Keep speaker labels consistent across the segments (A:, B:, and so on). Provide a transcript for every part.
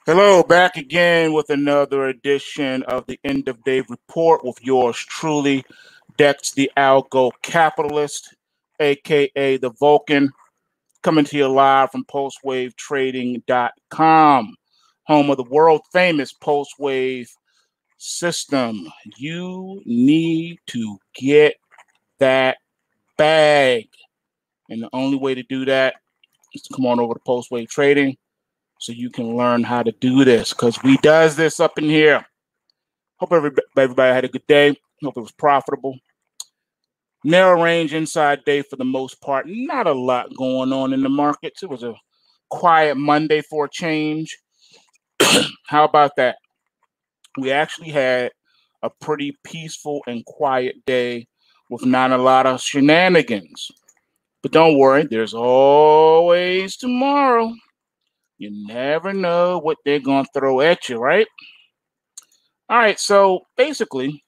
A: Hello, back again with another edition of the End of Day Report with yours truly, Dex the Algo Capitalist, aka the Vulcan, coming to you live from PulseWaveTrading.com, home of the world famous PulseWave system. You need to get that bag, and the only way to do that is to come on over to PulseWave Trading, so you can learn how to do this, because we does this up in here. Hope everybody had a good day. Hope it was profitable. Narrow range inside day for the most part. Not a lot going on in the markets. It was a quiet Monday for a change. How about that? We actually had a pretty peaceful and quiet day with not a lot of shenanigans. But don't worry, there's always tomorrow. You never know what they're going to throw at you, right? All right, so basically,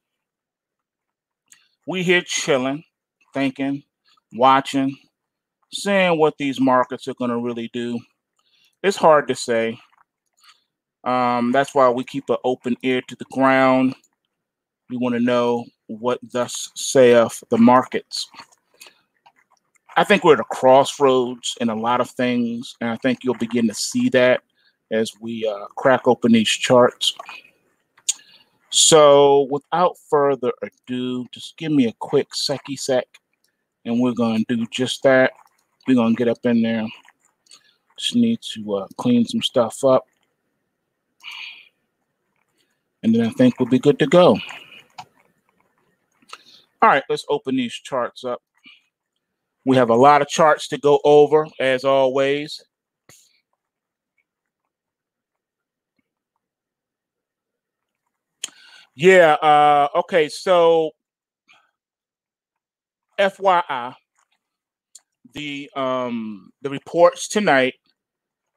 A: we here chilling, thinking, watching, seeing what these markets are going to really do. It's hard to say. That's why we keep an open ear to the ground. We want to know what thus saith the markets. I think we're at a crossroads in a lot of things, and I think you'll begin to see that as we crack open these charts. So without further ado, just give me a quick sec, and we're going to do just that. We're going to get up in there. Just need to clean some stuff up, and then I think we'll be good to go. All right, let's open these charts up. We have a lot of charts to go over, as always. Yeah, okay, so FYI, the reports tonight,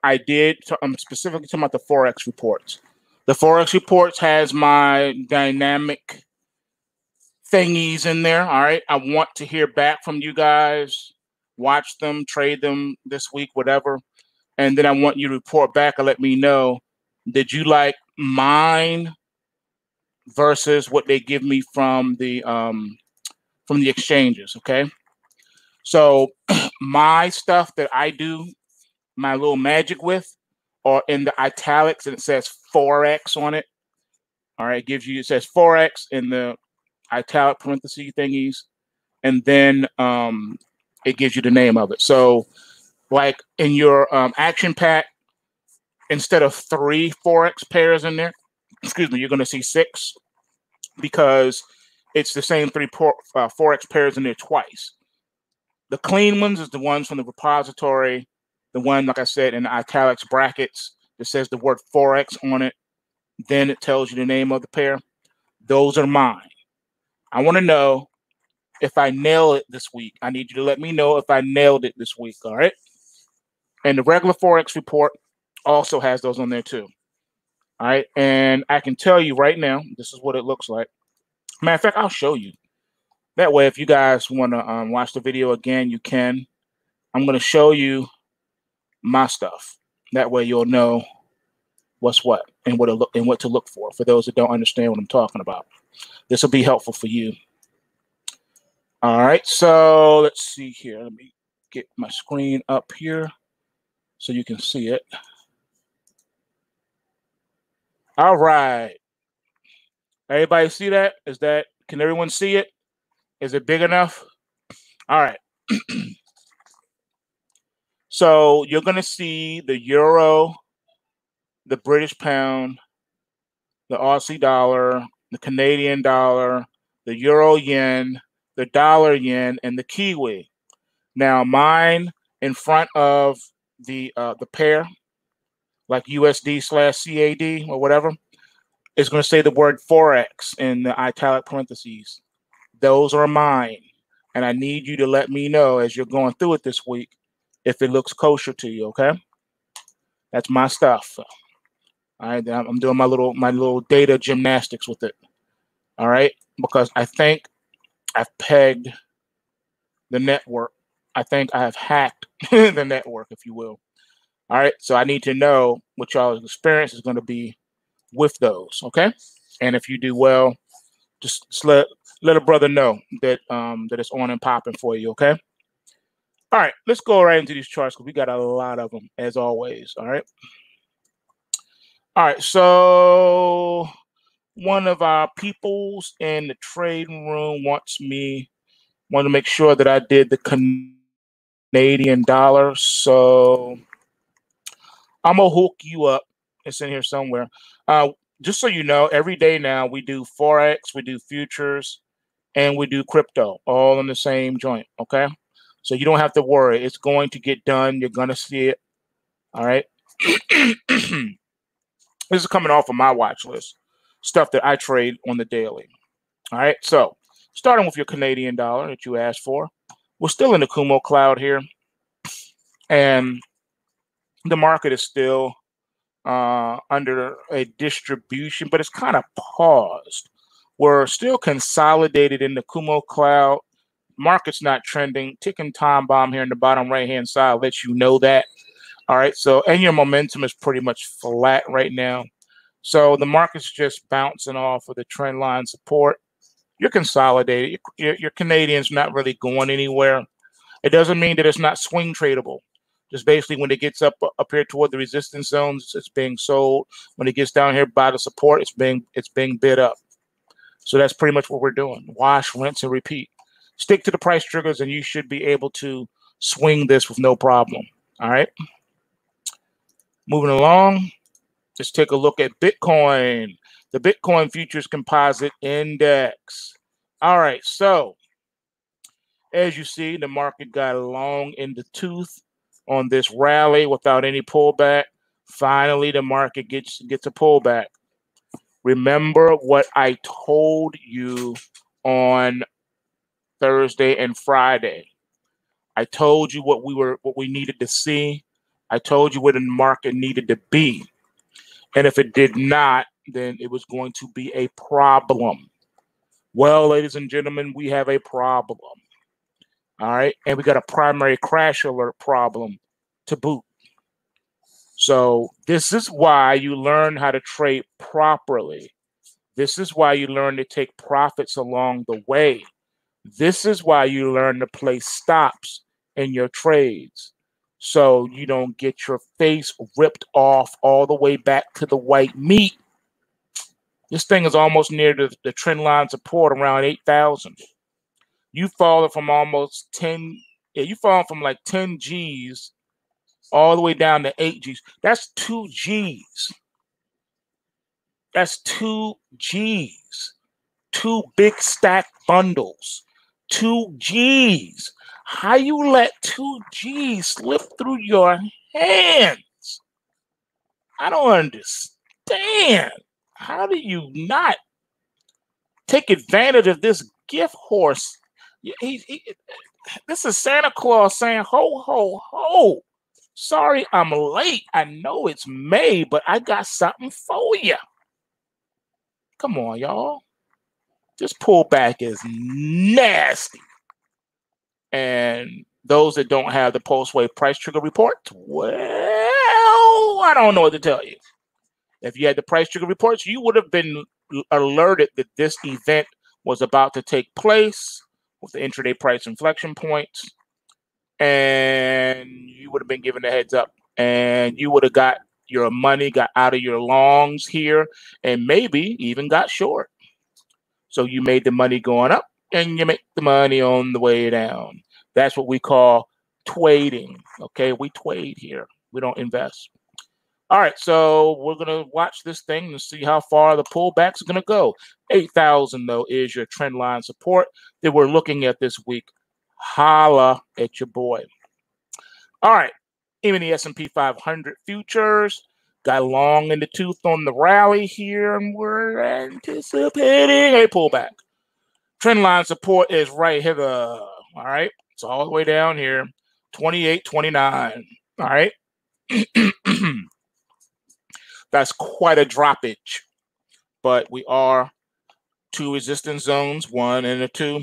A: I'm specifically talking about the forex reports. The forex reports has my dynamic thingies in there. All right, I want to hear back from you guys. Watch them, trade them this week, whatever, and then I want you to report back and let me know, did you like mine versus what they give me from the exchanges? Okay, so my stuff that I do my little magic with are in the italics, and it says forex on it. All right, it says forex in the italic parenthesis thingies, and then it gives you the name of it. So like in your action pack, instead of 3 forex pairs in there, excuse me, you're going to see 6, because it's the same 3 forex pairs in there twice. The clean ones is the ones from the repository. The one, like I said, in the italics brackets that says the word forex on it. Then it tells you the name of the pair. Those are mine. I want to know if I nail it this week. I need you to let me know if I nailed it this week, all right? And the regular forex report also has those on there too. All right, and I can tell you right now, this is what it looks like. Matter of fact, I'll show you. That way, if you guys want to watch the video again, you can. I'm going to show you my stuff. That way, you'll know what's what and what to look for those that don't understand what I'm talking about. This will be helpful for you. All right, so let's see here. Let me get my screen up here so you can see it. All right. Everybody see that? Can everyone see it? Is it big enough? All right. So you're going to see the euro, the British pound, the Aussie dollar, the Canadian dollar, the euro yen, the dollar yen, and the kiwi. Now mine in front of the pair, like USD/CAD or whatever, is going to say the word forex in the italic parentheses. Those are mine, and I need you to let me know as you're going through it this week if it looks kosher to you. Okay, that's my stuff. All right, I'm doing my little data gymnastics with it. All right, because I think I've pegged the network. I think I have hacked the network, if you will. All right, so I need to know what y'all's experience is going to be with those. Okay, and if you do well, just let a brother know that that it's on and popping for you. Okay. All right, let's go right into these charts because we got a lot of them as always. All right. All right, so one of our peoples in the trading room wanted to make sure that I did the Canadian dollar. So I'm gonna hook you up. It's in here somewhere. Just so you know, every day now we do forex, we do futures, and we do crypto, all in the same joint. Okay, so you don't have to worry. It's going to get done. You're gonna see it. All right. This is coming off of my watch list, stuff that I trade on the daily. All right, so starting with your Canadian dollar that you asked for, we're still in the Kumo cloud here, and the market is still under a distribution, but it's kind of paused. We're still consolidated in the Kumo cloud. Market's not trending. Ticking time bomb here in the bottom right-hand side lets you know that. All right, so and your momentum is pretty much flat right now. So the market's just bouncing off of the trend line support. You're consolidated. Your Canadian's not really going anywhere. It doesn't mean that it's not swing tradable. Just basically when it gets up here toward the resistance zones, it's being sold. When it gets down here by the support, it's being bid up. So that's pretty much what we're doing. Wash, rinse, and repeat. Stick to the price triggers, and you should be able to swing this with no problem. All right. Moving along, let's take a look at Bitcoin, the Bitcoin Futures Composite Index. All right, so as you see, the market got long in the tooth on this rally without any pullback. Finally, the market gets a pullback. Remember what I told you on Thursday and Friday. I told you what we needed to see. I told you where the market needed to be. And if it did not, then it was going to be a problem. Well, ladies and gentlemen, we have a problem. All right. And we got a primary crash alert problem to boot. So this is why you learn how to trade properly. This is why you learn to take profits along the way. This is why you learn to place stops in your trades, so you don't get your face ripped off all the way back to the white meat. This thing is almost near the trend line support around 8,000. You fallen from almost 10, you fallen from like 10 G's all the way down to 8 G's. That's 2 G's. That's 2 G's. 2 big stack bundles. 2 G's. How you let 2 G's slip through your hands? I don't understand. How do you not take advantage of this gift horse? This is Santa Claus saying, ho, ho, ho. Sorry I'm late. I know it's May, but I got something for you. Come on, y'all. This pullback is nasty. And those that don't have the PulseWave price trigger report, well, I don't know what to tell you. If you had the price trigger reports, you would have been alerted that this event was about to take place with the intraday price inflection points, and you would have been given a heads up, and you would have got your money, got out of your longs here, and maybe even got short. So you made the money going up, and you make the money on the way down. That's what we call trading. Okay, we trade here. We don't invest. All right, so we're gonna watch this thing and see how far the pullback's gonna go. 8,000 though is your trend line support that we're looking at this week. Holla at your boy. All right, even the S&P 500 futures got long in the tooth on the rally here, and we're anticipating a pullback. Trend line support is right here. All right, it's all the way down here, 28.29. All right. That's quite a droppage, but we are 2 resistance zones, 1 and a 2.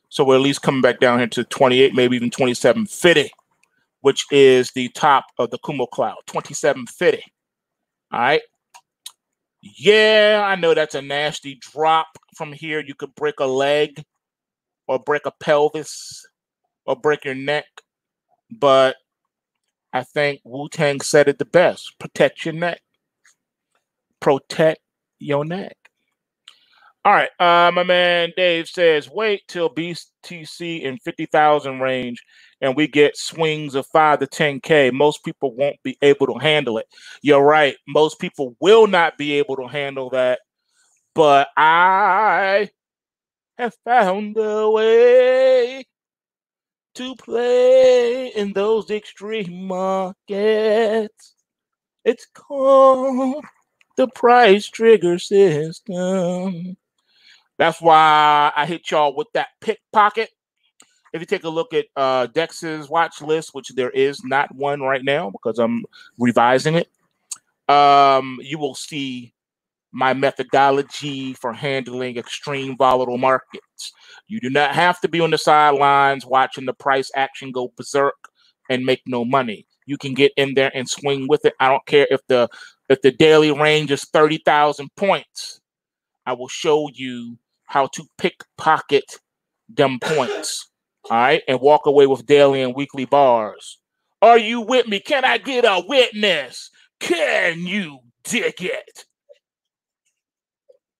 A: So we're at least coming back down here to 28, maybe even 27.50. which is the top of the Kumo cloud, 2750. All right. Yeah, I know that's a nasty drop from here. You could break a leg or break a pelvis or break your neck. But I think Wu-Tang said it the best. Protect your neck. Protect your neck. All right. My man Dave says, wait till BTC in 50,000 range and we get swings of 5 to 10K. Most people won't be able to handle it. You're right. Most people will not be able to handle that. But I have found a way to play in those extreme markets. It's called the price trigger system. That's why I hit y'all with that pickpocket. If you take a look at Dex's watch list, which there is not one right now because I'm revising it, you will see my methodology for handling extreme volatile markets. You do not have to be on the sidelines watching the price action go berserk and make no money. You can get in there and swing with it. I don't care if the daily range is 30,000 points. I will show you how to pickpocket them points. All right, and walk away with daily and weekly bars. Are you with me? Can I get a witness? Can you dig it?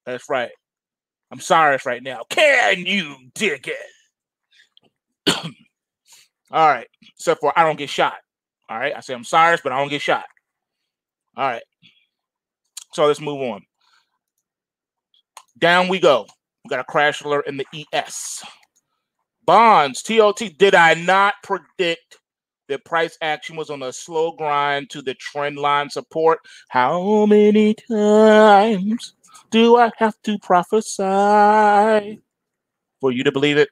A: That's right. I'm Cyrus right now. Can you dig it? All right. Except for I don't get shot. All right. I say I'm Cyrus, but I don't get shot. All right. So let's move on. Down we go. We got a crash alert in the ES. Bonds, TOT. Did I not predict that price action was on a slow grind to the trend line support? How many times do I have to prophesy for you to believe it?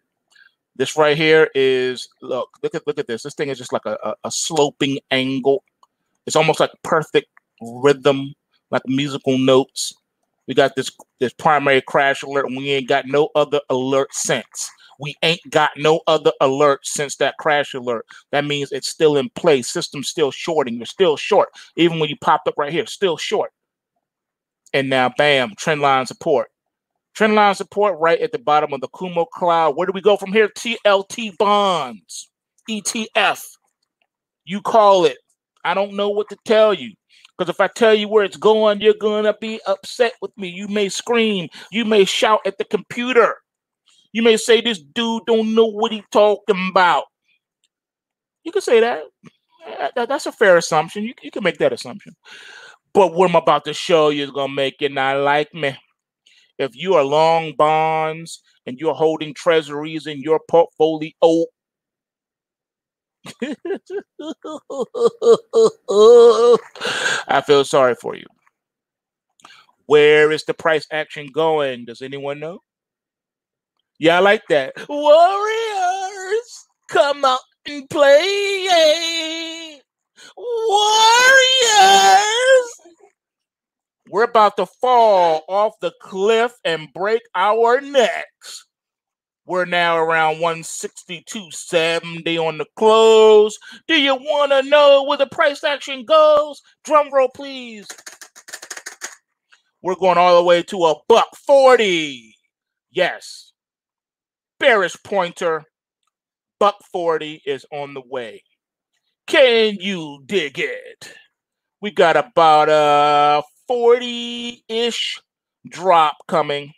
A: This right here is, look at this. This thing is just like a sloping angle. It's almost like perfect rhythm, like musical notes. We got this primary crash alert, and we ain't got no other alert since. We ain't got no other alert since that crash alert. That means it's still in place. System's still shorting. You're still short. Even when you popped up right here, still short. And now, bam, trend line support. Trend line support right at the bottom of the Kumo cloud. Where do we go from here? TLT bonds, ETF. You call it. I don't know what to tell you. Because if I tell you where it's going, you're going to be upset with me. You may scream. You may shout at the computer. You may say, this dude don't know what he's talking about. You can say that. That's a fair assumption. You can make that assumption. But what I'm about to show you is going to make you not like me. If you are long bonds and you're holding treasuries in your portfolio, I feel sorry for you. Where is the price action going? Does anyone know? Yeah, I like that. Warriors, come out and play. Warriors! We're about to fall off the cliff and break our necks. We're now around 162.70 on the close. Do you want to know where the price action goes? Drum roll, please. We're going all the way to $140. Yes. Bearish pointer. $140 is on the way. Can you dig it? We got about a 40-ish drop coming.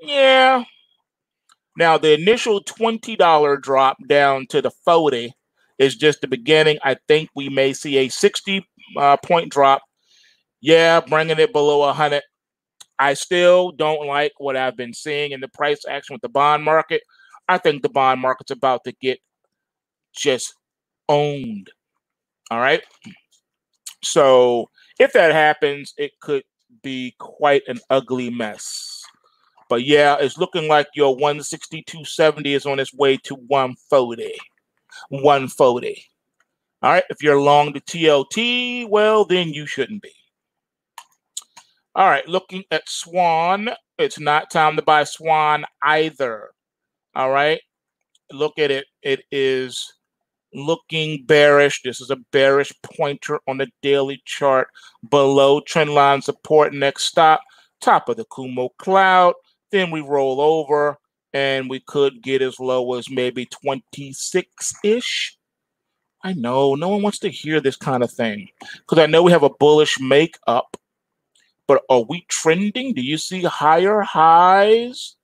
A: Yeah. Now, the initial $20 drop down to the 40 is just the beginning. I think we may see a 60-point drop. Yeah, bringing it below 100. I still don't like what I've been seeing in the price action with the bond market. I think the bond market's about to get just owned. All right. So if that happens, it could be quite an ugly mess. But yeah, it's looking like your 162.70 is on its way to 140. 140. All right. If you're long the TLT, well, then you shouldn't be. All right. Looking at Swan. It's not time to buy Swan either. All right. Look at it. It is looking bearish. This is a bearish pointer on the daily chart. Below trend line support, next stop, top of the Kumo cloud. Then we roll over, and we could get as low as maybe 26-ish. I know no one wants to hear this kind of thing because I know we have a bullish makeup, but are we trending? Do you see higher highs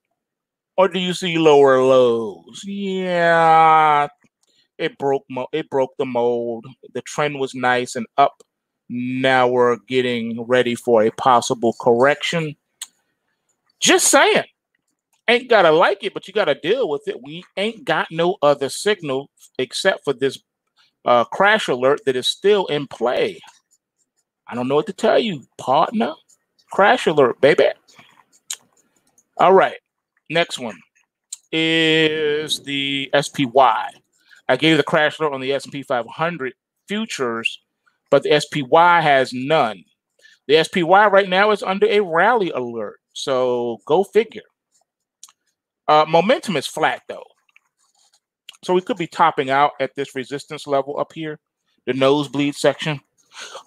A: or do you see lower lows? Yeah, it broke the mold. The trend was nice and up. Now we're getting ready for a possible correction. Just saying. Ain't gotta like it, but you gotta deal with it. We ain't got no other signal except for this crash alert that is still in play. I don't know what to tell you, partner. Crash alert, baby. All right. Next one is the SPY. I gave the crash alert on the S&P 500 futures, but the SPY has none. The SPY right now is under a rally alert. So go figure. Momentum is flat, though. So we could be topping out at this resistance level up here, the nosebleed section.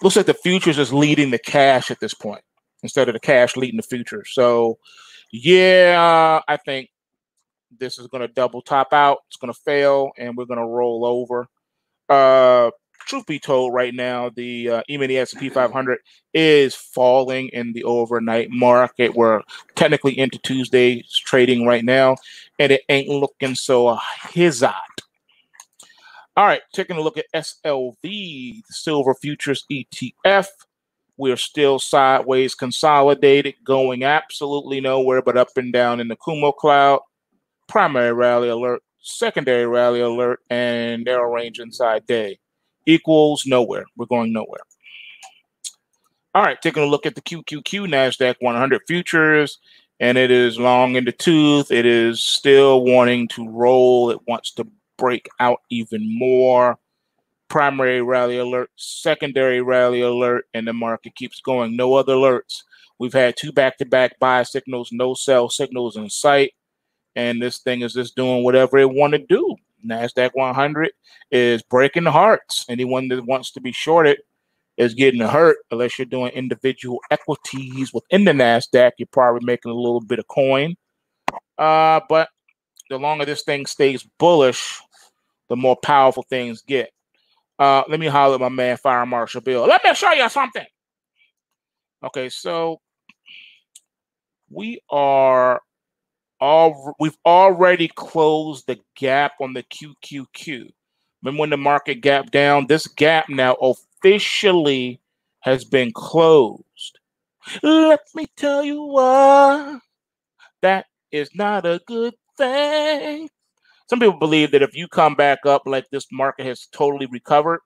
A: Looks like the futures is leading the cash at this point instead of the cash leading the futures. So, yeah, I think this is going to double top out. It's going to fail, and we're going to roll over. Truth be told, right now, even the S&P 500 is falling in the overnight market. We're technically into Tuesday's trading right now, and it ain't looking so hizot. All right, taking a look at SLV, the Silver Futures ETF. We're still sideways consolidated, going absolutely nowhere but up and down in the Kumo cloud. Primary rally alert, secondary rally alert, and narrow range inside day equals nowhere. We're going nowhere. All right, taking a look at the QQQ NASDAQ 100 futures, and it is long in the tooth. It is still wanting to roll. It wants to break out even more. Primary rally alert, secondary rally alert, and the market keeps going. No other alerts. We've had two back-to-back buy signals, no sell signals in sight, and this thing is just doing whatever it want to do. NASDAQ 100 is breaking the hearts. Anyone that wants to be shorted is getting hurt unless you're doing individual equities within the NASDAQ. You're probably making a little bit of coin. But the longer this thing stays bullish, the more powerful things get. Let me holler at my man, Fire Marshal Bill. Let me show you something. Okay, so we've already closed the gap on the QQQ. Remember when the market gap down? This gap now officially has been closed. Let me tell you why that is not a good thing. Some people believe that if you come back up like this market has totally recovered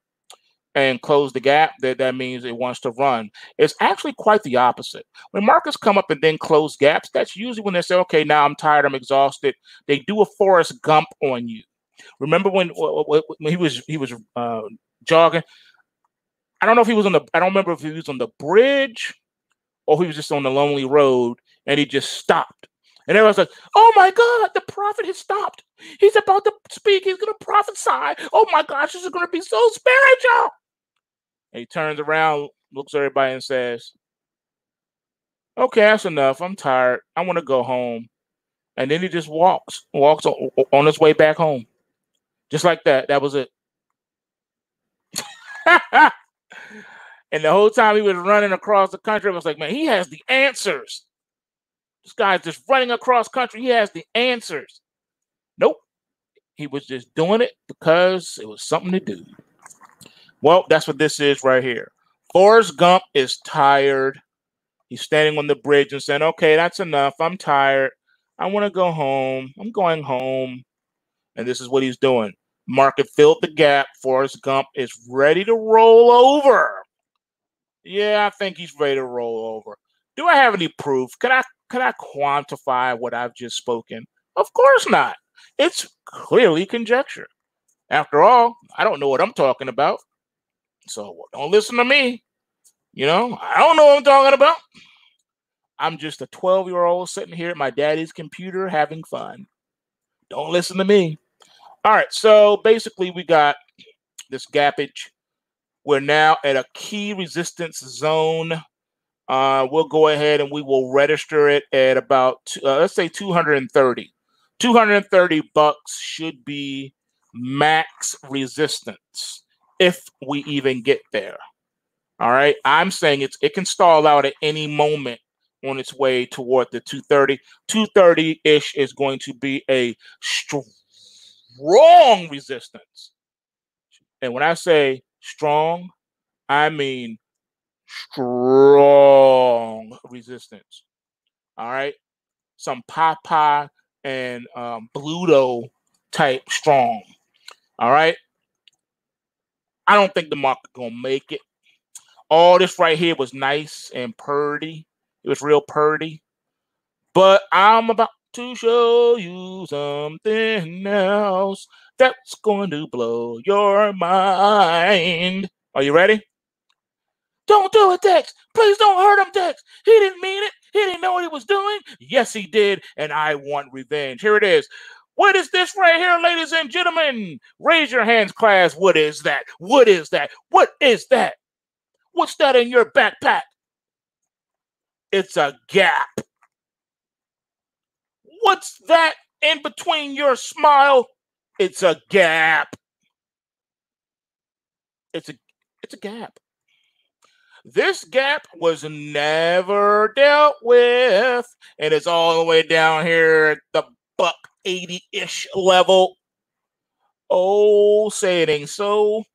A: and closed the gap, that means it wants to run. It's actually quite the opposite. When markets come up and then close gaps, that's usually when they say, okay, now I'm tired, I'm exhausted. They do a Forrest Gump on you. Remember when he was jogging? I don't remember if he was on the bridge or he was just on the lonely road and he just stopped. And everyone's like, oh my God, the prophet has stopped. He's about to speak. He's going to prophesy. Oh my gosh, this is going to be so spiritual. And he turns around, looks at everybody and says, okay, that's enough. I'm tired. I want to go home. And then he just walks on his way back home. Just like that. That was it. And the whole time he was running across the country, I was like, man, he has the answers. This guy's just running across country. He has the answers. Nope. He was just doing it because it was something to do. Well, that's what this is right here. Forrest Gump is tired. He's standing on the bridge and saying, okay, that's enough. I'm tired. I want to go home. I'm going home. And this is what he's doing. Market filled the gap. Forrest Gump is ready to roll over. Yeah, I think he's ready to roll over. Do I have any proof? Can I quantify what I've just spoken? Of course not. It's clearly conjecture. After all, I don't know what I'm talking about. So don't listen to me. I don't know what I'm talking about. I'm just a 12-year-old sitting here at my daddy's computer having fun. Don't listen to me. All right, so basically we got this gappage. We're now at a key resistance zone. We'll go ahead and we will register it at about, let's say 230. 230 bucks should be max resistance if we even get there. All right. I'm saying it can stall out at any moment on its way toward the 230. 230-ish is going to be a strong resistance. And when I say strong, I mean strong resistance. All right. Some Popeye and Bluto type strong. All right. I don't think the market gonna make it. All this right here was nice and purdy. It was real purdy. But I'm about to show you something else that's going to blow your mind. Are you ready? Don't do it, Dex. Please don't hurt him, Dex. He didn't mean it. He didn't know what he was doing. Yes, he did, and I want revenge. Here it is. What is this right here, ladies and gentlemen? Raise your hands, class. What is that? What is that? What is that? What's that in your backpack? It's a gap. What's that in between your smile? It's a gap. It's a gap. This gap was never dealt with, and it's all the way down here at the $1.80-ish level. Oh, say it ain't so.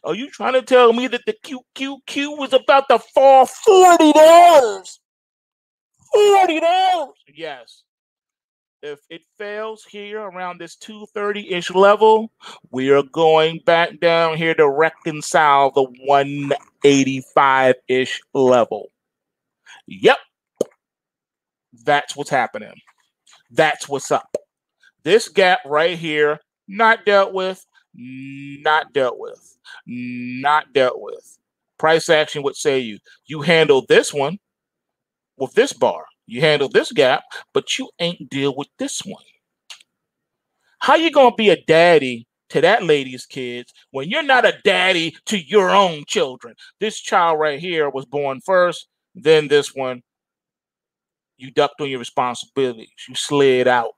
A: Are you trying to tell me that the QQQ was about to fall $40? $40. Yes. If it fails here around this 230-ish level, we are going back down here to reconcile the 185-ish level. Yep. That's what's happening. That's what's up. This gap right here, not dealt with, not dealt with, not dealt with. Price action would say you handle this one with this bar. You handle this gap, but you ain't deal with this one. How you gonna be a daddy to that lady's kids when you're not a daddy to your own children? This child right here was born first, then this one, you ducked on your responsibilities. You slid out,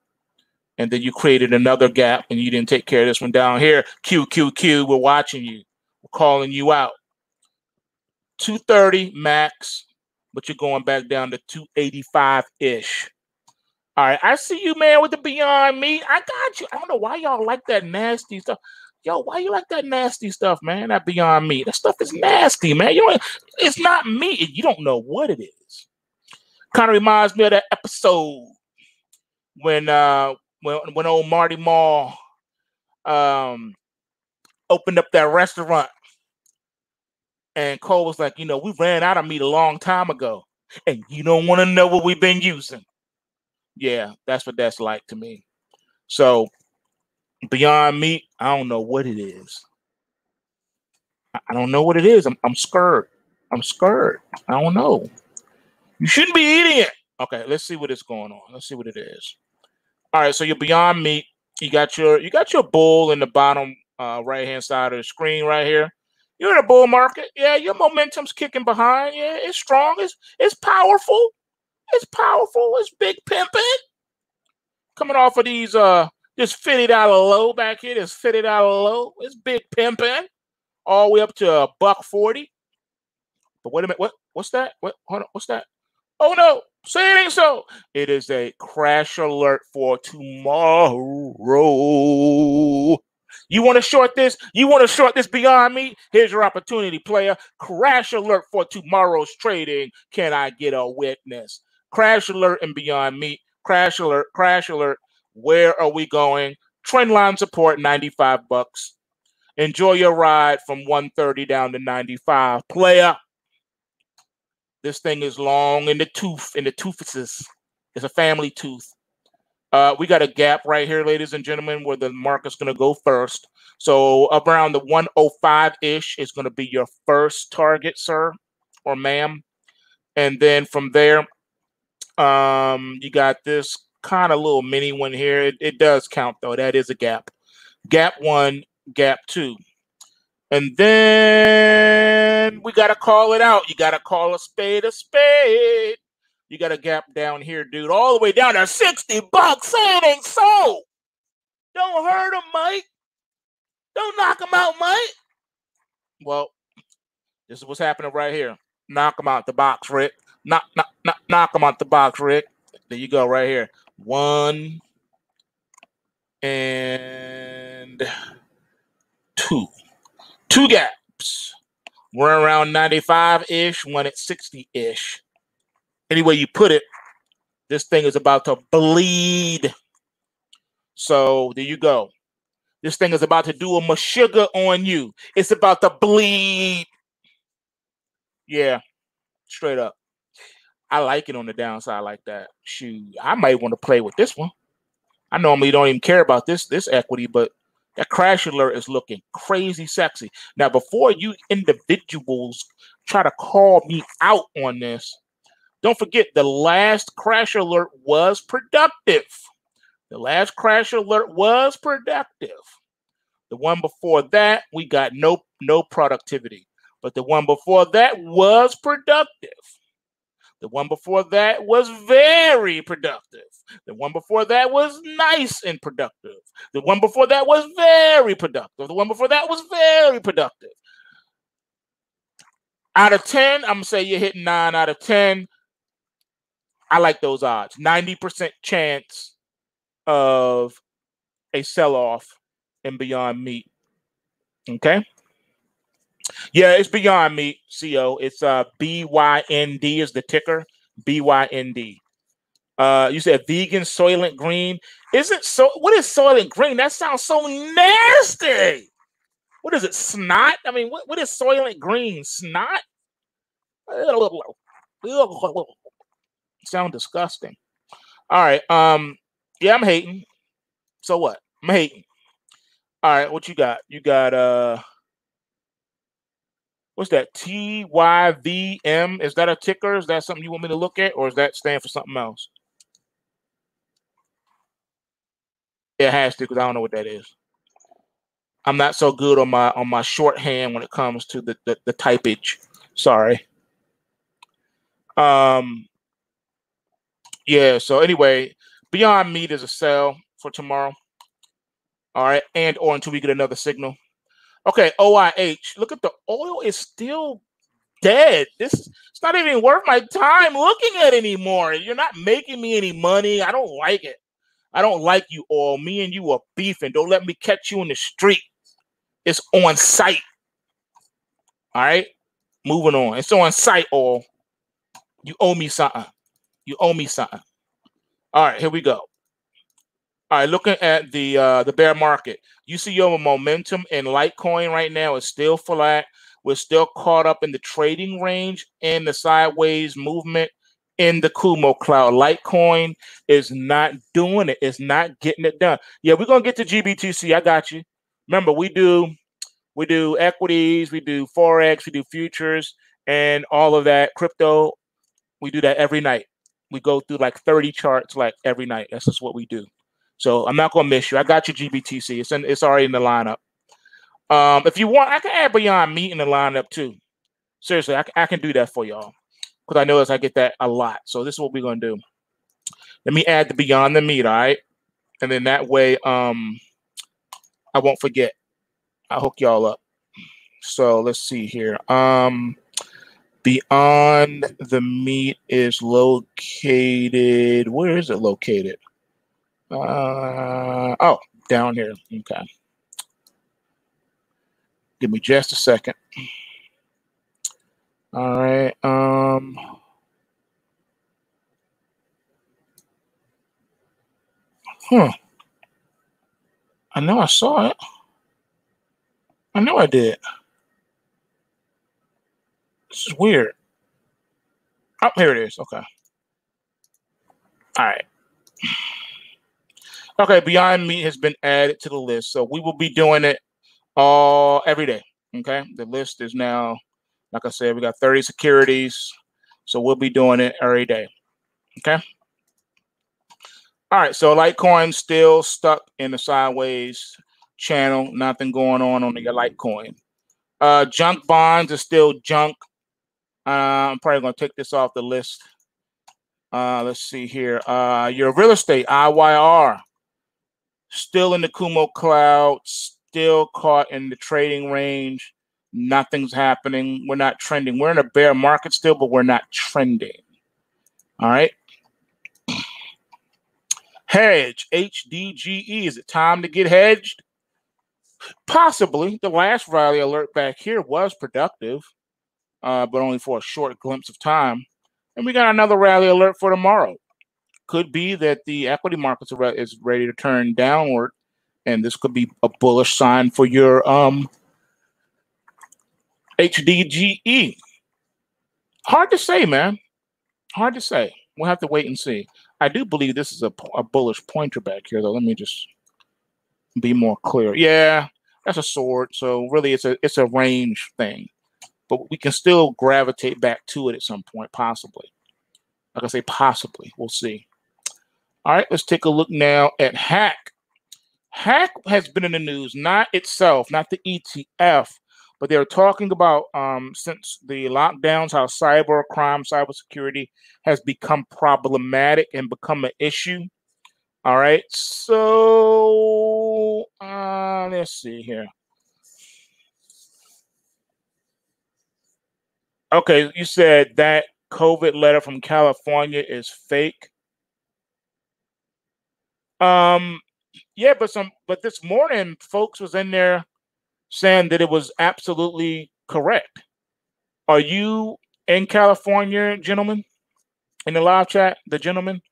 A: and then you created another gap, and you didn't take care of this one down here. QQQ, we're watching you. We're calling you out. 230 max, but you're going back down to 285-ish. All right, I see you, man, with the Beyond Meat. I got you. I don't know why y'all like that nasty stuff. Yo, why you like that nasty stuff, man? That Beyond Meat. That stuff is nasty, man. It's not meat. You don't know what it is. Kind of reminds me of that episode when old Marty Marl opened up that restaurant. And Cole was like, we ran out of meat a long time ago. And you don't want to know what we've been using. Yeah, that's what that's like to me. So Beyond Meat, I don't know what it is. I don't know what it is. I'm scared. I'm scared. I don't know. You shouldn't be eating it. Okay, let's see what is going on. Let's see what it is. All right, so your Beyond Meat, you got your bull in the bottom right-hand side of the screen right here. You're in a bull market. Yeah, your momentum's kicking behind. Yeah, it's strong. It's powerful. It's powerful. It's big pimping. Coming off of these this $50 low back here, this $50 low. It's big pimping. All the way up to $1.40. But wait a minute. What's that? Hold on. What's that? Oh no, say it ain't so. It is a crash alert for tomorrow. You want to short this? You want to short this Beyond Meat? Here's your opportunity, player. Crash alert for tomorrow's trading. Can I get a witness? Crash alert and Beyond Meat. Crash alert, crash alert. Where are we going? Trendline support, 95 bucks. Enjoy your ride from 130 down to 95. Player. This thing is long in the toothes. It's a family tooth. We got a gap right here, ladies and gentlemen, where the market's going to go first. So around the 105-ish is going to be your first target, sir or ma'am. And then from there, you got this kind of little mini one here. It does count, though. That is a gap. Gap 1, gap 2. And then we got to call it out. You got to call a spade a spade. You got a gap down here, dude, all the way down to 60 bucks. Say it ain't so. Don't hurt him, Mike. Don't knock him out, Mike. Well, this is what's happening right here. Knock him out the box, Rick. Knock him out the box, Rick. There you go, right here. 1 and 2. 2 gaps. We're around 95-ish, 1 at 60-ish. Any way you put it, this thing is about to bleed. So there you go. This thing is about to do a sugar on you. It's about to bleed. Yeah, straight up. I like it on the downside like that. Shoot, I might want to play with this one. I normally don't even care about this equity, but that crash alert is looking crazy sexy. Now, before you individuals try to call me out on this, don't forget the last crash alert was productive. The last crash alert was productive. The one before that, we got no productivity. But the one before that was productive. The one before that was very productive. The one before that was nice and productive. The one before that was very productive. The one before that was very productive. Out of 10, I'm going to say you're hitting 9 out of 10. I like those odds. 90% chance of a sell-off in Beyond Meat. Okay? Yeah, it's Beyond Meat, CO. It's BYND is the ticker. BYND. You said vegan Soylent Green. Isn't so? What is Soylent Green? That sounds so nasty. What is it? Snot? I mean, what is Soylent Green? Snot? Sound disgusting. All right. Yeah, I'm hating. So what? I'm hating. All right, what you got? You got what's that? TYVM. Is that a ticker? Is that something you want me to look at, or is that stand for something else? It has to, because I don't know what that is. I'm not so good on my shorthand when it comes to the typage. Sorry. Yeah, so anyway, Beyond Meat is a sell for tomorrow. All right, and or until we get another signal. Okay, OIH. Look at the oil is still dead. It's not even worth my time looking at anymore. You're not making me any money. I don't like it. I don't like you all. Me and you are beefing. Don't let me catch you in the street. It's on site. All right, moving on. It's on site, all. You owe me something. You owe me something. All right, here we go. All right, looking at the bear market, you see your momentum in Litecoin right now is still flat. We're still caught up in the trading range and the sideways movement in the Kumo cloud. Litecoin is not doing it. It's not getting it done. Yeah, we're gonna get to GBTC. I got you. Remember, we do equities, we do forex, we do futures, and all of that crypto. We do that every night. We go through like 30 charts like every night. That's just what we do. So I'm not gonna miss you. I got your GBTC. It's already in the lineup. If you want, I can add Beyond Meat in the lineup too. Seriously, I can do that for y'all because I notice I get that a lot. So this is what we're gonna do. Let me add the Beyond the Meat, all right? And then that way, I won't forget. I'll hook y'all up. So let's see here. Beyond the Meat is located. Where is it located? Oh, down here. Okay. Give me just a second. All right. I know I saw it. I know I did. This is weird. Oh, here it is. Okay. All right. Okay, Beyond Meat has been added to the list. So we will be doing it every day. Okay. The list is now, like I said, we got 30 securities. So we'll be doing it every day. Okay. All right. So Litecoin still stuck in the sideways channel. Nothing going on your Litecoin. Junk bonds is still junk. I'm probably going to take this off the list. Let's see here. Your real estate, IYR, still in the Kumo cloud, still caught in the trading range. Nothing's happening. We're not trending. We're in a bear market still, but we're not trending. All right. Hedge, HDGE. Is it time to get hedged? Possibly. The last rally alert back here was productive, but only for a short glimpse of time. And we got another rally alert for tomorrow. Could be that the equity markets is ready to turn downward, and this could be a bullish sign for your HDGE. Hard to say, man. Hard to say. We'll have to wait and see. I do believe this is a bullish pointer back here, though. Let me just be more clear. Yeah, that's a sword. So really, it's a range thing, but we can still gravitate back to it at some point, possibly. Like I say, possibly. We'll see. All right, let's take a look now at Hack. Hack has been in the news, not itself, not the ETF, but they're talking about since the lockdowns, how cyber crime, cybersecurity has become problematic and become an issue. All right, so let's see here. Okay, you said that COVID letter from California is fake. Yeah, but this morning, folks was in there saying that it was absolutely correct. Are you in California, gentlemen? In the live chat, the gentleman,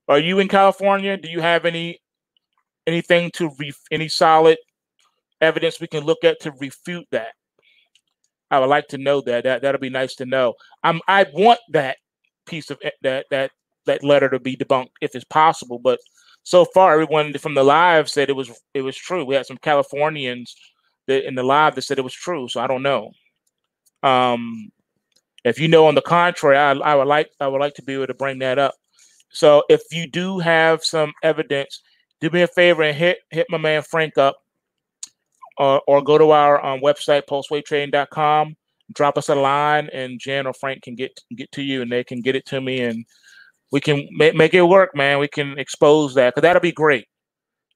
A: are you in California? Do you have anything to any solid evidence we can look at to refute that? I would like to know that. That'll be nice to know. I want that piece of that letter to be debunked if it's possible. But so far, everyone from the live said it was true. We had some Californians that in the live that said it was true. So I don't know. If you know on the contrary, I would like to be able to bring that up. So if you do have some evidence, do me a favor and hit my man Frank up, or go to our website PulseWaveTrading.com. Drop us a line, and Jan or Frank can get to you, and they can get it to me, and we can make it work, man. We can expose that, because that'll be great.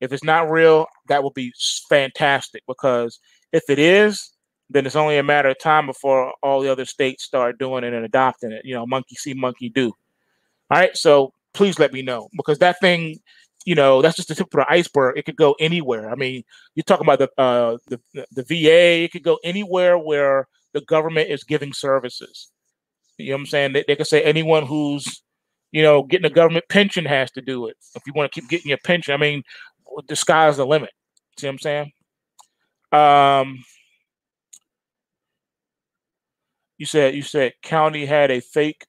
A: If it's not real, that will be fantastic, because if it is, then it's only a matter of time before all the other states start doing it and adopting it. You know, monkey see, monkey do. All right, so please let me know, because that thing, you know, that's just the tip of the iceberg. It could go anywhere. I mean, you're talking about the VA. It could go anywhere where the government is giving services. You know what I'm saying? They could say anyone who's, you know, getting a government pension has to do it. If you want to keep getting your pension, I mean, the sky's the limit. See what I'm saying? You said county had a fake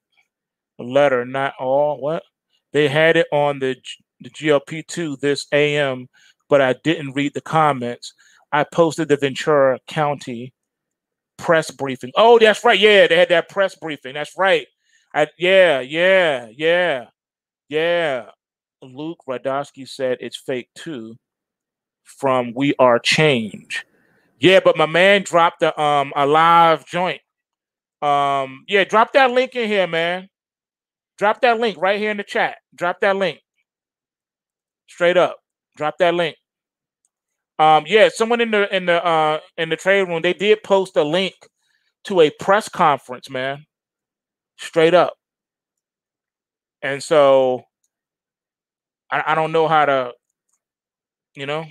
A: letter, not all. What? They had it on the GLP2 this AM, but I didn't read the comments. I posted the Ventura County press briefing. Oh, that's right. Yeah, they had that press briefing. That's right. Yeah. Luke Radosky said it's fake too from We Are Change. Yeah, but my man dropped a live joint. Yeah, drop that link in here, man. Drop that link right here in the chat. Drop that link. Straight up. Drop that link. Yeah, someone in the trade room, they did post a link to a press conference, man. Straight up. And so I don't know how to, you know.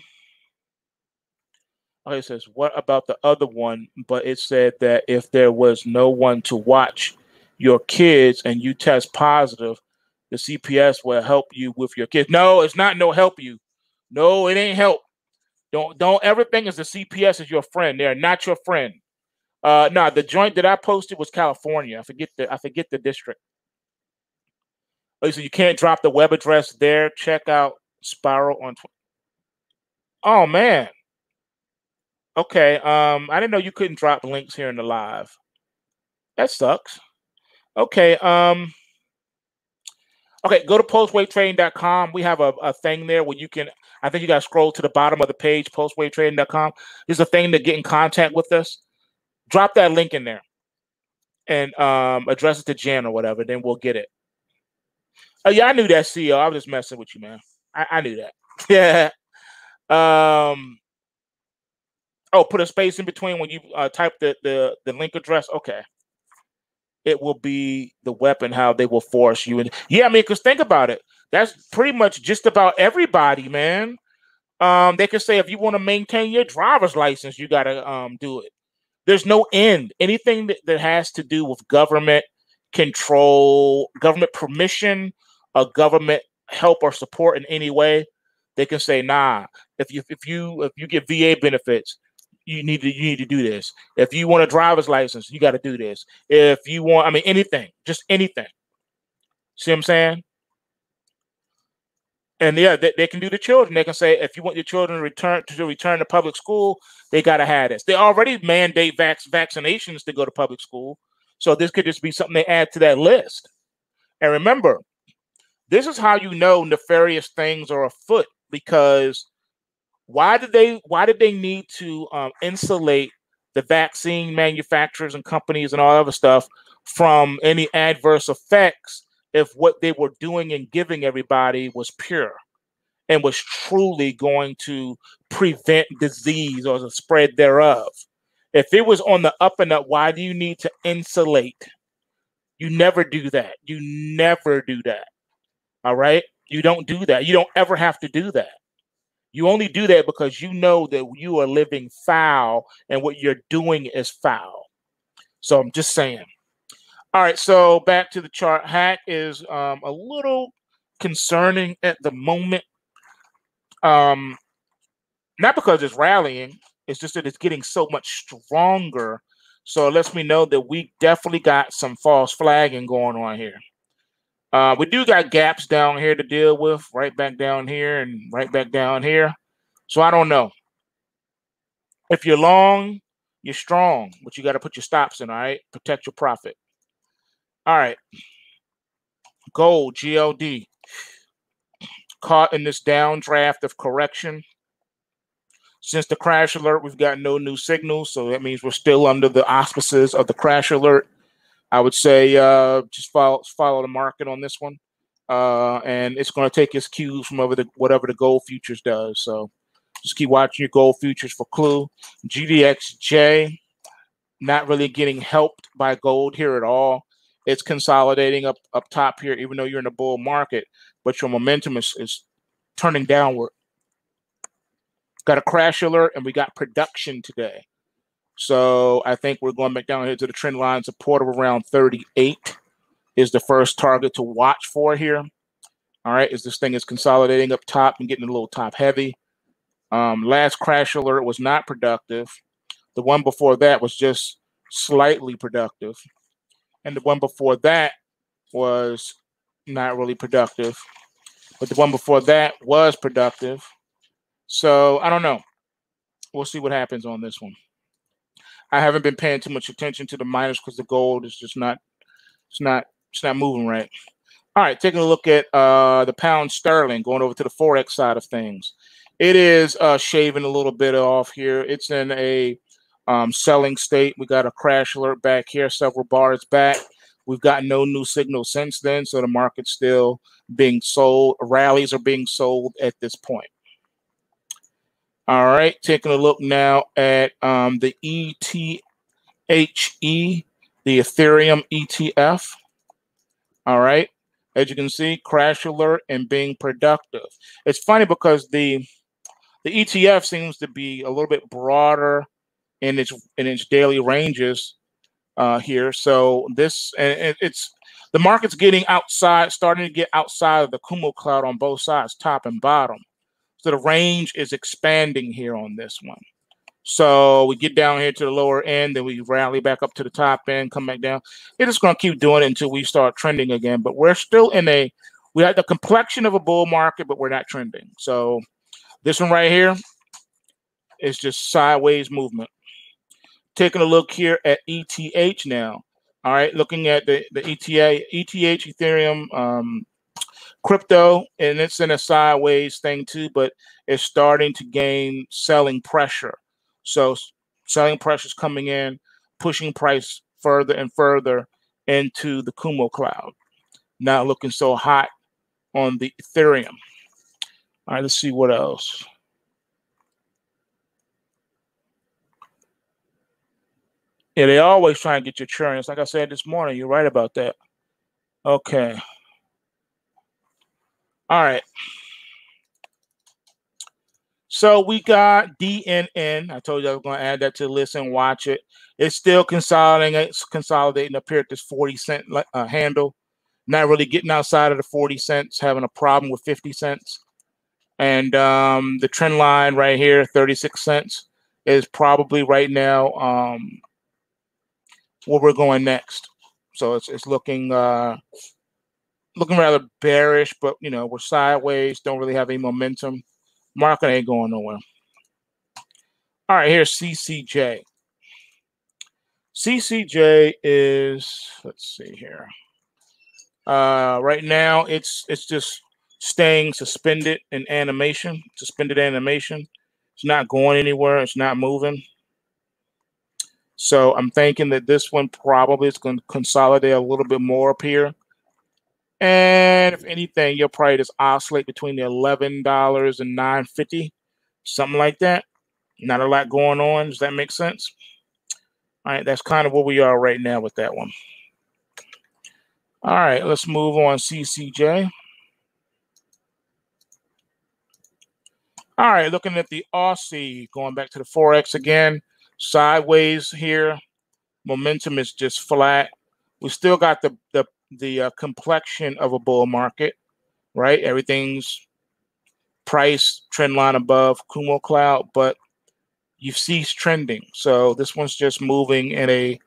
A: Okay, it says, what about the other one? But it said that if there was no one to watch your kids and you test positive, the CPS will help you with your kids. No, it's not no help you. No, it ain't help. Don't ever think as the CPS is your friend. They're not your friend. No, the joint that I posted was California. I forget the district. Oh, so you can't drop the web address there. Check out Spiral on. Oh man. Okay. I didn't know you couldn't drop links here in the live. That sucks. Okay. Okay, go to PulseWaveTrading.com. We have a thing there where you can, I think you got to scroll to the bottom of the page, PulseWaveTrading.com. There's a thing to get in contact with us. Drop that link in there and address it to Jen or whatever. Then we'll get it. Oh yeah, I knew that, CEO. I was just messing with you, man. I knew that. Yeah. Oh, put a space in between when you type the link address. Okay. It will be the weapon, how they will force you. And yeah, I mean, because think about it. That's pretty much just about everybody, man. They can say if you want to maintain your driver's license, you got to do it. There's no end. Anything that has to do with government control, government permission, government help or support in any way, they can say, nah. If you get VA benefits, you need to do this. If you want a driver's license, you got to do this. If you want, I mean, anything, just anything. See what I'm saying? And yeah, they can do the children. They can say if you want your children to return to public school, they got to have this. They already mandate vaccinations to go to public school, so this could just be something they add to that list. And remember, this is how you know nefarious things are afoot, because why did they need to insulate the vaccine manufacturers and companies and all other stuff from any adverse effects if what they were doing and giving everybody was pure and was truly going to prevent disease or the spread thereof? If it was on the up and up, why do you need to insulate? You never do that. You never do that. All right? You don't do that. You don't ever have to do that. You only do that because you know that you are living foul and what you're doing is foul. So I'm just saying. All right, so back to the chart. Hack is a little concerning at the moment. Not because it's rallying, it's just that it's getting so much stronger. So it lets me know that we definitely got some false flagging going on here. We do got gaps down here to deal with, right back down here and right back down here. So I don't know. If you're long, you're strong, but you got to put your stops in, all right? Protect your profit. All right. Gold, GLD. Caught in this downdraft of correction. Since the crash alert, we've got no new signals, so that means we're still under the auspices of the crash alert. I would say just follow the market on this one, and it's going to take its cues from whatever the gold futures does. So just keep watching your gold futures for clue. GDXJ, not really getting helped by gold here at all. It's consolidating up top here, even though you're in a bull market, but your momentum is turning downward. Got a crash alert, and we got production today. So I think we're going back down here to the trend line support of around 38 is the first target to watch for here. All right, as this thing is consolidating up top and getting a little top heavy. Last crash alert was not productive. The one before that was just slightly productive. And the one before that was not really productive. But the one before that was productive. So I don't know. We'll see what happens on this one. I haven't been paying too much attention to the miners because the gold is just not, it's not moving right. All right, taking a look at the pound sterling, going over to the forex side of things. It is shaving a little bit off here. It's in a selling state. We got a crash alert back here, several bars back. We've got no new signal since then, so the market's still being sold. Rallies are being sold at this point. All right, taking a look now at the ETHE, the Ethereum ETF. All right, as you can see, crash alert and being productive. It's funny because the ETF seems to be a little bit broader in its daily ranges here. So this, and it's the market's getting outside, starting to get outside of the Kumo cloud on both sides, top and bottom. So the range is expanding here on this one. So we get down here to the lower end, then we rally back up to the top end, come back down. It's just going to keep doing it until we start trending again. But we're still we have the complexion of a bull market, but we're not trending. So this one right here is just sideways movement. Taking a look here at ETH now. All right, looking at the ETH, Ethereum, crypto, and it's in a sideways thing too, but it's starting to gain selling pressure. So selling pressure is coming in, pushing price further and further into the Kumo cloud. Not looking so hot on the Ethereum. All right, let's see what else. Yeah, they always try and get your churn. It's like I said this morning. You're right about that. Okay. All right. So we got DNN. I told you I was going to add that to the list and watch it. It's still consolidating. It's consolidating up here at this 40-cent handle. Not really getting outside of the 40 cents, having a problem with 50 cents. And the trend line right here, 36 cents, is probably right now where we're going next. So it's looking looking rather bearish, but you know, we're sideways, don't really have any momentum. Market ain't going nowhere. All right, here's CCJ. CCJ is, let's see here. Right now, it's just staying suspended in animation, suspended animation. It's not going anywhere. It's not moving. So I'm thinking that this one probably is going to consolidate a little bit more up here. And if anything, you'll probably just oscillate between the $11 and $9.50, something like that. Not a lot going on. Does that make sense? All right, that's kind of where we are right now with that one. All right, let's move on. CCJ. All right, looking at the Aussie, going back to the forex again, sideways here. Momentum is just flat. We still got the complexion of a bull market, right? Everything's price trend line above Kumo cloud, but you've ceased trending. So this one's just moving in a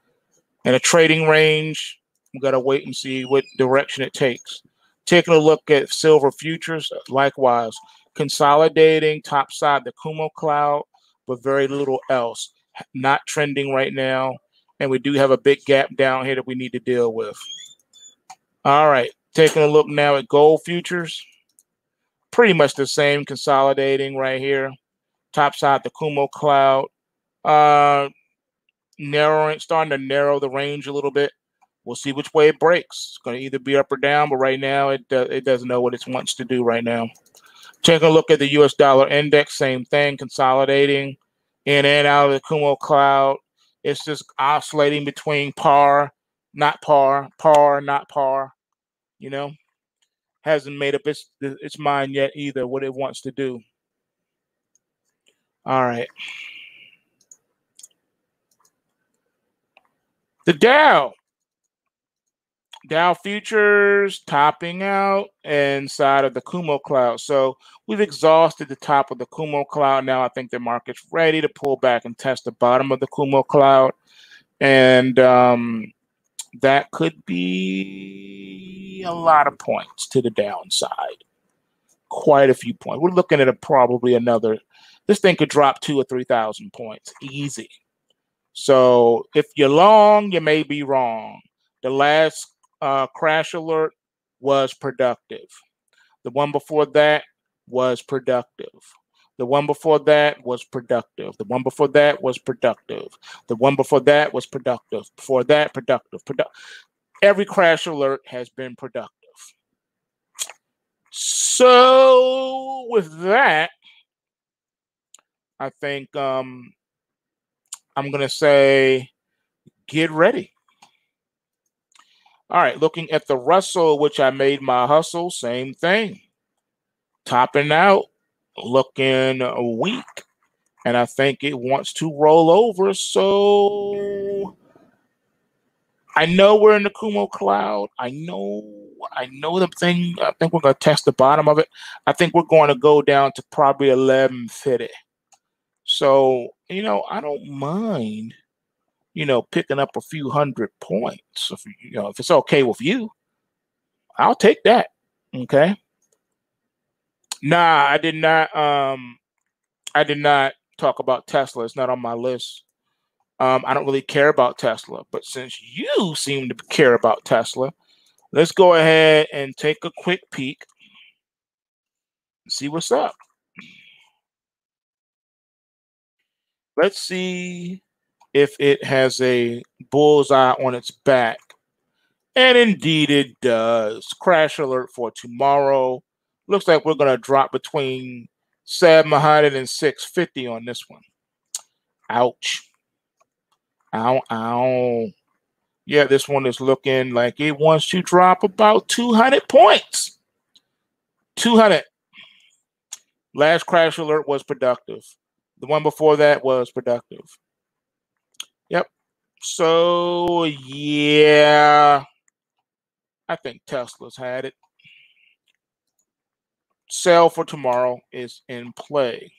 A: trading range. We got to wait and see what direction it takes. Taking a look at silver futures, likewise, consolidating topside the Kumo cloud, but very little else. Not trending right now. And we do have a big gap down here that we need to deal with. All right, taking a look now at gold futures. Pretty much the same, consolidating right here. Topside the Kumo cloud. Narrowing, starting to narrow the range a little bit. We'll see which way it breaks. It's going to either be up or down, but right now it doesn't know what it wants to do right now. Taking a look at the U.S. dollar index, same thing, consolidating in and out of the Kumo cloud. It's just oscillating between par, not par, par, not par. You know, hasn't made up its mind yet either what it wants to do. All right. The Dow futures topping out inside of the Kumo cloud. So we've exhausted the top of the Kumo cloud. Now I think the market's ready to pull back and test the bottom of the Kumo cloud. And that could be a lot of points to the downside. Quite a few points. We're looking at probably another, this thing could drop 2,000 or 3,000 points. Easy. So if you're long, you may be wrong. The last crash alert was productive. The one before that was productive. The one before that was productive. The one before that was productive. The one before that was productive. Before that, productive. Every crash alert has been productive. So with that, I think I'm going to say get ready. All right, looking at the Russell, which I made my hustle, same thing. Topping out, looking weak. And I think it wants to roll over. So I know we're in the Kumo cloud. I know the thing. I think we're going to test the bottom of it. I think we're going to go down to probably 1150. So, you know, I don't mind, you know, picking up a few hundred points. If, you know, if it's okay with you, I'll take that. Okay. Nah, I did not talk about Tesla. It's not on my list. I don't really care about Tesla, but since you seem to care about Tesla, let's go ahead and take a quick peek and see what's up. Let's see if it has a bullseye on its back. And indeed it does. Crash alert for tomorrow. Looks like we're going to drop between 700 and 650 on this one. Ouch. Ow, ow. Yeah, this one is looking like it wants to drop about 200 points. 200. Last crash alert was productive. The one before that was productive. Yep. So, yeah, I think Tesla's had it. Sell for tomorrow is in play.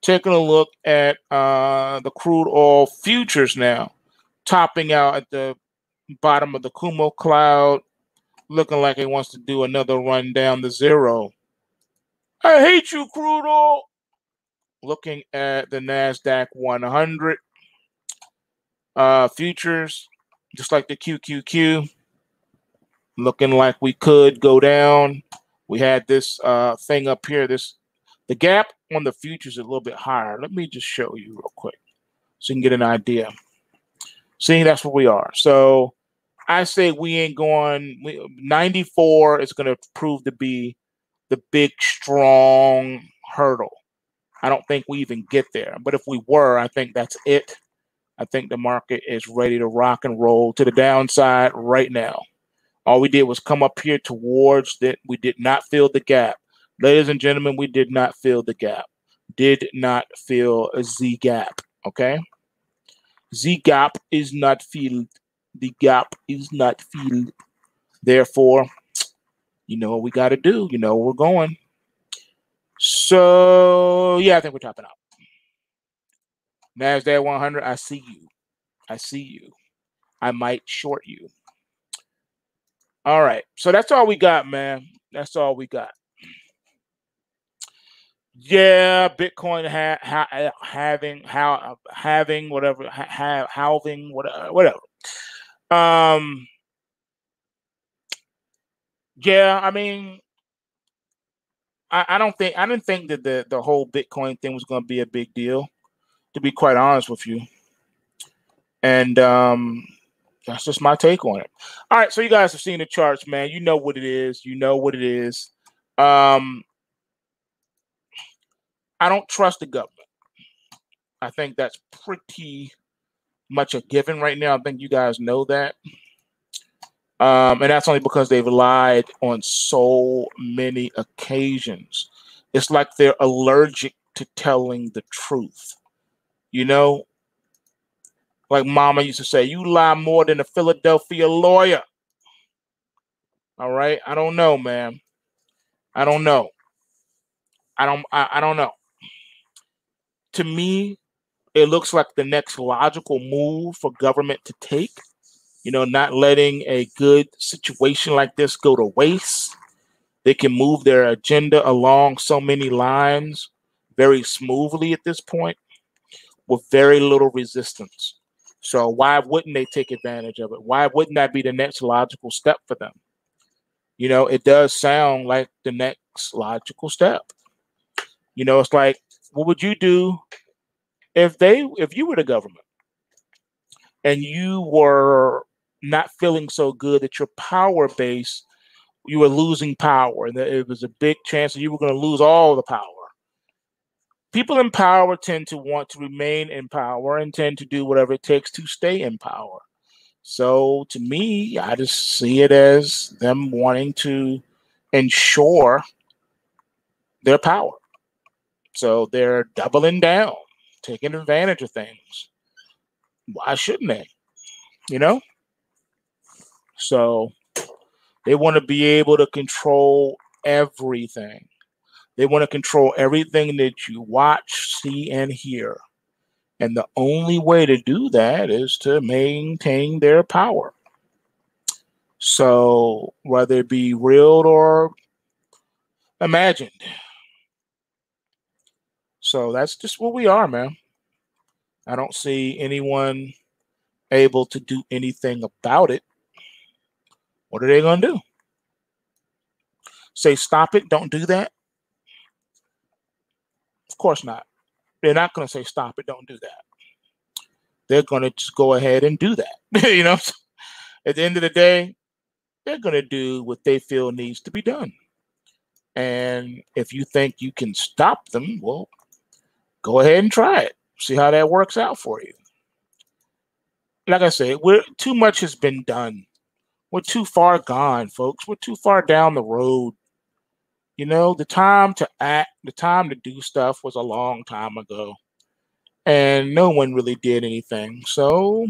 A: Taking a look at the crude oil futures now, topping out at the bottom of the Kumo cloud, looking like it wants to do another run down the zero. I hate you, crude oil. Looking at the NASDAQ 100 futures, just like the QQQ, looking like we could go down. We had this thing up here. The gap on the futures is a little bit higher. Let me just show you real quick so you can get an idea. See, that's where we are. So I say we ain't going. 94 is going to prove to be the big, strong hurdle. I don't think we even get there. But if we were, I think that's it. I think the market is ready to rock and roll to the downside right now. All we did was come up here towards that. We did not fill the gap. Ladies and gentlemen, we did not fill the gap. Did not fill a Z gap. Okay? Z gap is not filled. The gap is not filled. Therefore, you know what we got to do. You know where we're going. So, yeah, I think we're topping out. NASDAQ 100, I see you. I see you. I might short you. All right. So that's all we got, man. That's all we got. Yeah, Bitcoin having whatever, halving, whatever. Yeah, I mean, I didn't think that the whole Bitcoin thing was going to be a big deal, to be quite honest with you. And that's just my take on it. All right, so you guys have seen the charts, man. You know what it is. You know what it is. I don't trust the government. I think that's pretty much a given right now. I think you guys know that. And that's only because they've lied on so many occasions. It's like they're allergic to telling the truth. You know, like Mama used to say, you lie more than a Philadelphia lawyer. All right. I don't know, man. I don't know. I don't know. To me, it looks like the next logical move for government to take. You know, not letting a good situation like this go to waste. They can move their agenda along so many lines very smoothly at this point with very little resistance. So why wouldn't they take advantage of it? Why wouldn't that be the next logical step for them? You know, it does sound like the next logical step. You know, it's like, what would you do if you were the government and you were not feeling so good that your power base, you were losing power, and that it was a big chance that you were going to lose all the power? People in power tend to want to remain in power and tend to do whatever it takes to stay in power. So to me, I just see it as them wanting to ensure their power. So they're doubling down, taking advantage of things. Why shouldn't they? You know? So they want to be able to control everything. They want to control everything that you watch, see, and hear. And the only way to do that is to maintain their power. So whether it be real or imagined. So that's just where we are, man. I don't see anyone able to do anything about it. What are they going to do? Say, stop it, don't do that? Of course not. They're not going to say, stop it, don't do that. they're going to just go ahead and do that. You know, at the end of the day, they're going to do what they feel needs to be done. And if you think you can stop them, well, go ahead and try it. See how that works out for you. Like I said, too much has been done. We're too far gone, folks. We're too far down the road. You know, the time to act, the time to do stuff was a long time ago. And no one really did anything. So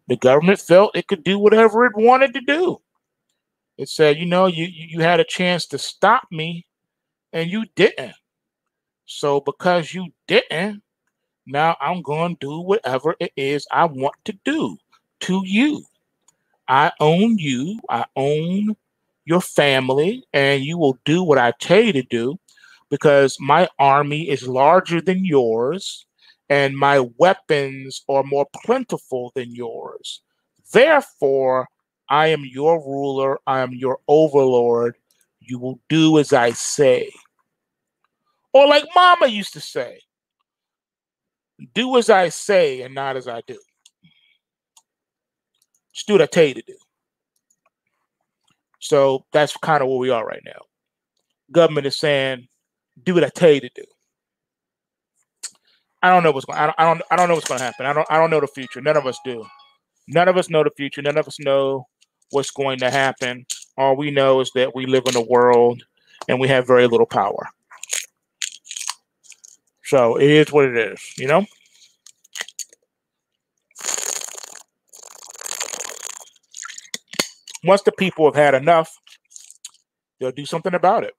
A: the government felt it could do whatever it wanted to do. It said, you know, you had a chance to stop me and you didn't. So because you didn't, now I'm going to do whatever it is I want to do to you. I own you. I own your family, and you will do what I tell you to do because my army is larger than yours and my weapons are more plentiful than yours. Therefore, I am your ruler. I am your overlord. You will do as I say. Or like Mama used to say, do as I say and not as I do. Just do what I tell you to do. So that's kind of where we are right now. Government is saying, do what I tell you to do. I don't know what's going. I don't know what's going to happen. I don't know the future. None of us do. None of us know the future. None of us know what's going to happen. All we know is that we live in a world and we have very little power. So it is what it is, you know? Once the people have had enough, they'll do something about it.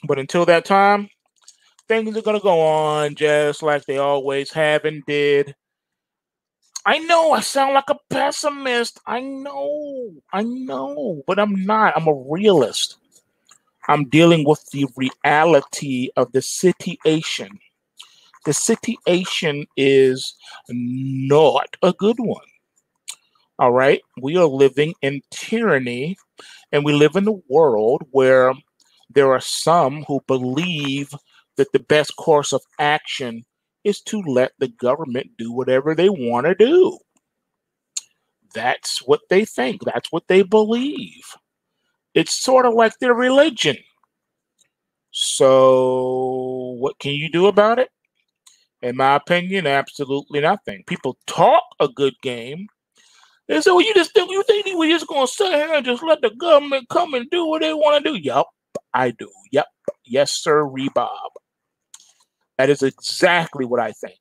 A: But until that time, things are going to go on just like they always have and did. I know I sound like a pessimist. I know, but I'm not. I'm a realist. I'm dealing with the reality of the situation. The situation is not a good one. All right. We are living in tyranny, and we live in a world where there are some who believe that the best course of action is to let the government do whatever they want to do. That's what they think. That's what they believe. It's sort of like their religion. So what can you do about it? In my opinion, absolutely nothing. People talk a good game. They say, well, you think we're just going to sit here and just let the government come and do what they want to do? Yup, I do. Yep. Yes, sir, Bob. That is exactly what I think.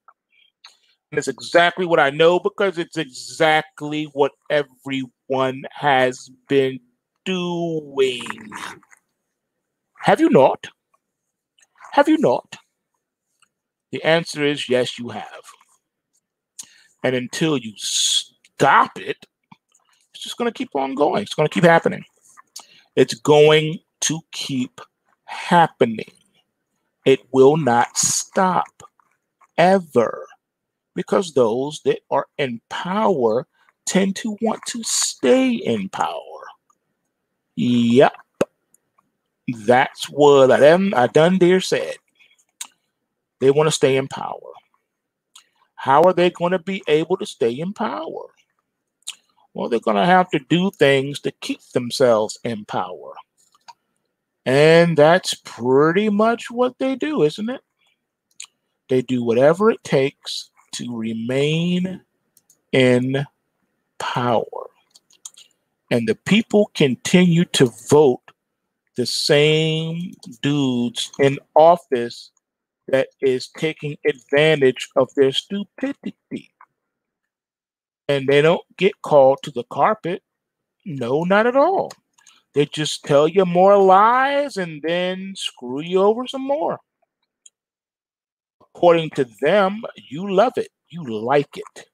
A: And it's exactly what I know because it's exactly what everyone has been doing. Have you not? Have you not? The answer is yes, you have. And until you stop it, it's just going to keep on going. It's going to keep happening. It's going to keep happening. It will not stop ever because those that are in power tend to want to stay in power. Yep. That's what I done there said. They want to stay in power. How are they going to be able to stay in power? Well, they're going to have to do things to keep themselves in power. And that's pretty much what they do, isn't it? They do whatever it takes to remain in power. And the people continue to vote the same dudes in office that is taking advantage of their stupidity. And they don't get called to the carpet. No, not at all. They just tell you more lies and then screw you over some more. According to them, you love it. You like it.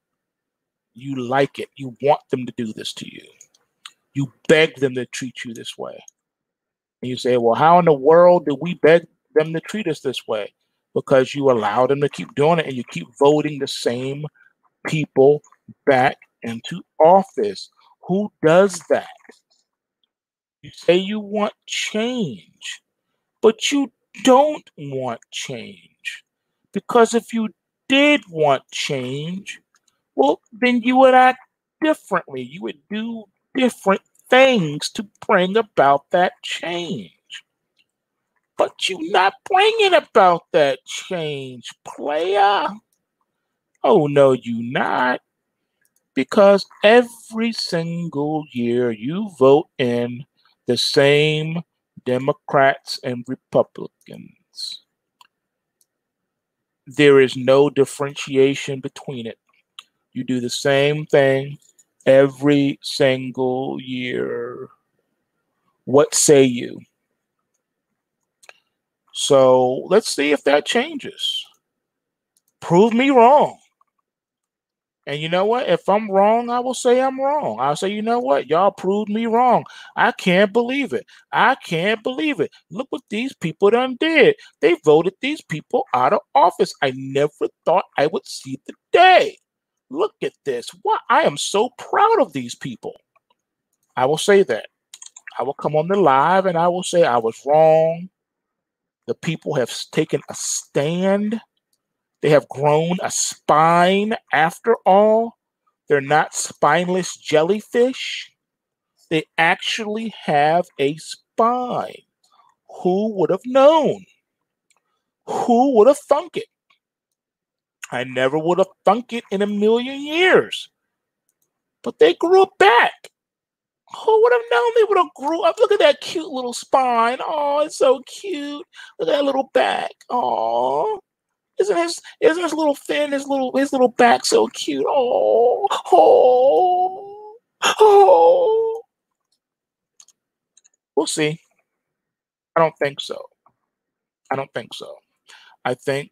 A: You like it. You want them to do this to you. You beg them to treat you this way. And you say, well, how in the world did we beg them to treat us this way? Because you allow them to keep doing it and you keep voting the same people back into office. Who does that? You say you want change, but you don't want change. Because if you did want change, Well, then you would act differently. You would do different things to bring about that change. But you're not bringing about that change, player. Oh, no, you not. Because every single year you vote in the same Democrats and Republicans. There is no differentiation between it. You do the same thing every single year. What say you? So let's see if that changes. Prove me wrong. And you know what? If I'm wrong, I will say I'm wrong. I'll say, you know what? Y'all proved me wrong. I can't believe it. I can't believe it. Look what these people done did. They voted these people out of office. I never thought I would see the day. Look at this. Why? I am so proud of these people. I will say that. I will come on the live and I will say I was wrong. The people have taken a stand. They have grown a spine after all. They're not spineless jellyfish. They actually have a spine. Who would have known? Who would have thunk it? I never would have thunk it in a million years. But they grew it back. Who would have known they would have grew up? Look at that cute little spine. Oh, it's so cute. Look at that little back. Oh, isn't his little fin, his little back so cute? Oh, oh, oh. We'll see. I don't think so. I don't think so. I think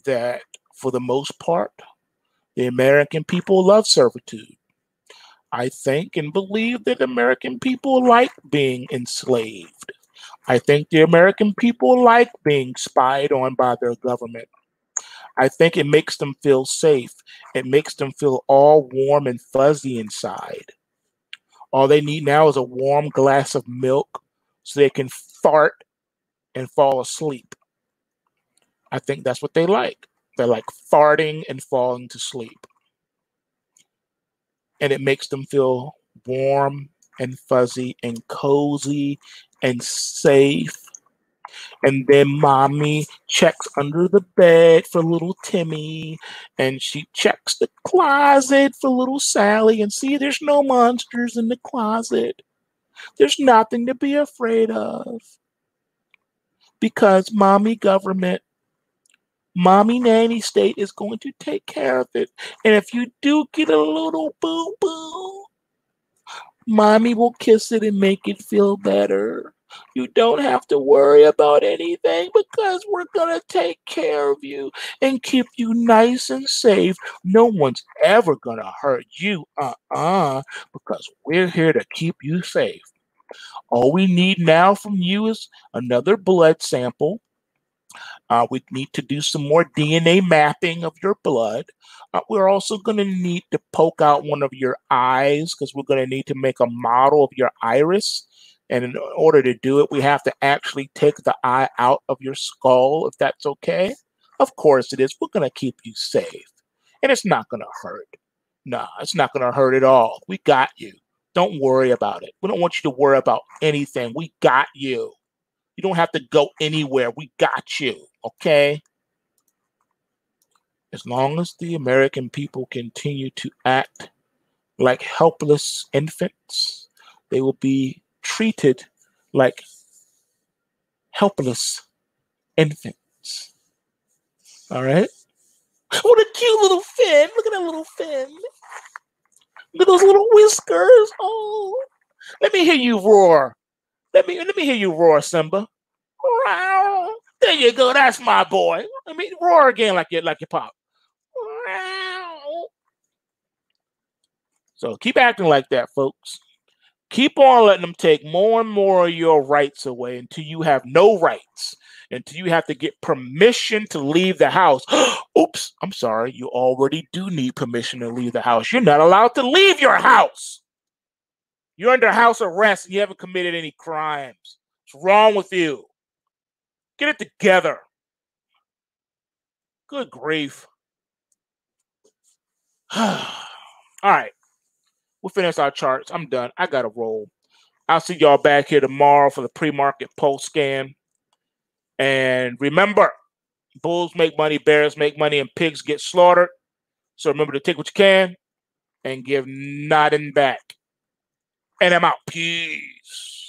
A: that for the most part, the American people love servitude. I think and believe that American people like being enslaved. I think the American people like being spied on by their government. I think it makes them feel safe. It makes them feel all warm and fuzzy inside. All they need now is a warm glass of milk so they can fart and fall asleep. I think that's what they like. They like farting and falling to sleep. And it makes them feel warm and fuzzy and cozy and safe. And then mommy checks under the bed for little Timmy, and she checks the closet for little Sally. And see, there's no monsters in the closet. There's nothing to be afraid of because mommy government, mommy nanny state is going to take care of it. And if you do get a little boo boo, mommy will kiss it and make it feel better. You don't have to worry about anything because we're going to take care of you and keep you nice and safe. No one's ever going to hurt you, because we're here to keep you safe. All we need now from you is another blood sample. We need to do some more DNA mapping of your blood. We're also going to need to poke out one of your eyes because we're going to need to make a model of your iris. And in order to do it, we have to actually take the eye out of your skull, if that's okay. Of course it is. We're going to keep you safe. And it's not going to hurt. Nah, it's not going to hurt at all. We got you. Don't worry about it. We don't want you to worry about anything. We got you. You don't have to go anywhere. We got you, okay? As long as the American people continue to act like helpless infants, they will be treated like helpless infants. All right? What a cute little fin. Look at that little fin. Look at those little whiskers. Oh, let me hear you roar. Let me hear you roar, Simba. There you go. That's my boy. Let me roar again like your pop. So keep acting like that, folks. Keep on letting them take more and more of your rights away until you have no rights, until you have to get permission to leave the house. Oops, I'm sorry. You already do need permission to leave the house. You're not allowed to leave your house. You're under house arrest and you haven't committed any crimes. What's wrong with you? Get it together. Good grief. All right. We'll finish our charts. I'm done. I got to roll. I'll see y'all back here tomorrow for the pre-market post scan. And remember, bulls make money, bears make money, and pigs get slaughtered. So remember to take what you can and give nothing back. And I'm out. Peace.